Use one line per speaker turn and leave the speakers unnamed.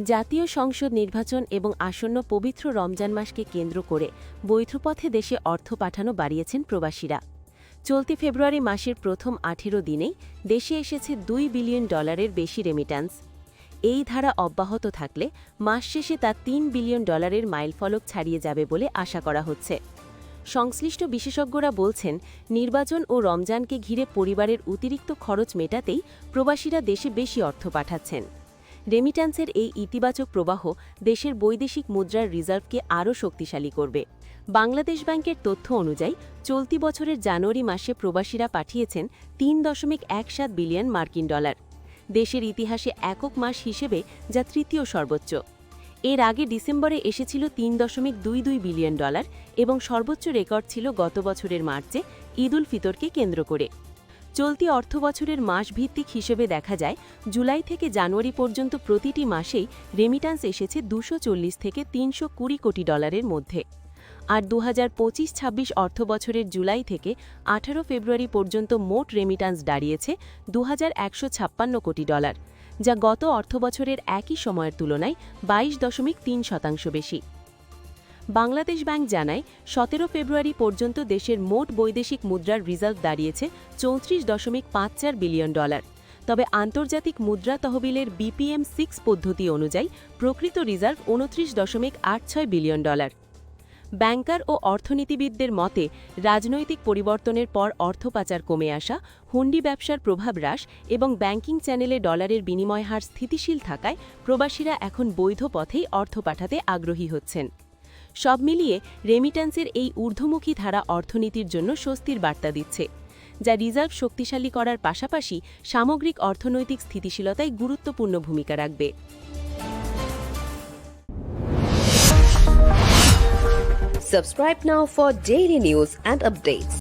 জাতীয় সংসদ নির্বাচন এবং আসন্ন পবিত্র রমজান মাসকে কেন্দ্র করে বৈধপথে দেশে অর্থ পাঠানো বাড়িয়েছেন প্রবাসীরা। চলতি ফেব্রুয়ারি মাসের প্রথম 18 দিনেই দেশে এসেছে $2 বিলিয়ন বেশি রেমিট্যান্স। এই ধারা অব্যাহত থাকলে মাস শেষে তা $3 বিলিয়ন মাইলফলক ছাড়িয়ে যাবে বলে আশা করা হচ্ছে। সংশ্লিষ্ট বিশেষজ্ঞরা বলছেন, নির্বাচন ও রমজানকে ঘিরে পরিবারের অতিরিক্ত খরচ মেটাতেই প্রবাসীরা দেশে বেশি অর্থ পাঠাচ্ছেন। রেমিট্যান্সের এই ইতিবাচক প্রবাহ দেশের বৈদেশিক মুদ্রার রিজার্ভকে আরও শক্তিশালী করবে। বাংলাদেশ ব্যাংকের তথ্য অনুযায়ী চলতি বছরের জানুয়ারি মাসে প্রবাসীরা পাঠিয়েছেন $3.17 বিলিয়ন মার্কিন ডলার, দেশের ইতিহাসে একক মাস হিসেবে যা তৃতীয় সর্বোচ্চ। এর আগে ডিসেম্বরে এসেছিল $3.22 বিলিয়ন এবং সর্বোচ্চ রেকর্ড ছিল গত বছরের মার্চে ঈদ উল ফিতরকে কেন্দ্র করে। চলতি অর্থবছরের মাসভিত্তিক হিসেবে দেখা যায়, জুলাই থেকে জানুয়ারি পর্যন্ত প্রতিটি মাসেই রেমিট্যান্স এসেছে $240 থেকে $320 কোটি মধ্যে। আর 2025-26 অর্থবছরের জুলাই থেকে 18 ফেব্রুয়ারি পর্যন্ত মোট রেমিট্যান্স দাঁড়িয়েছে $2156 কোটি, যা গত অর্থবছরের একই সময়ের তুলনায় 22.3% বেশি। বাংলাদেশ ব্যাংক জানায়, 17 ফেব্রুয়ারি পর্যন্ত দেশের মোট বৈদেশিক মুদ্রার রিজার্ভ দাঁড়িয়েছে $34.54 বিলিয়ন। তবে আন্তর্জাতিক মুদ্রা তহবিলের BPM-6 পদ্ধতি অনুযায়ী প্রকৃত রিজার্ভ $29.86 বিলিয়ন। ব্যাংকার ও অর্থনীতিবিদদের মতে, রাজনৈতিক পরিবর্তনের পর অর্থ পাচার কমে আসা, হুন্ডি ব্যবসার প্রভাব হ্রাস এবং ব্যাংকিং চ্যানেলে ডলারের বিনিময় হার স্থিতিশীল থাকায় প্রবাসীরা এখন বৈধ পথেই অর্থ পাঠাতে আগ্রহী হচ্ছেন। সব মিলিয়ে রেমিট্যান্সের এই ঊর্ধ্বমুখী ধারা অর্থনীতির জন্য স্বস্তির বার্তা দিচ্ছে, যা রিজার্ভ শক্তিশালী করার পাশাপাশি সামগ্রিক অর্থনৈতিক স্থিতিশীলতায় গুরুত্বপূর্ণ ভূমিকা রাখবে।
Subscribe now for daily news and updates.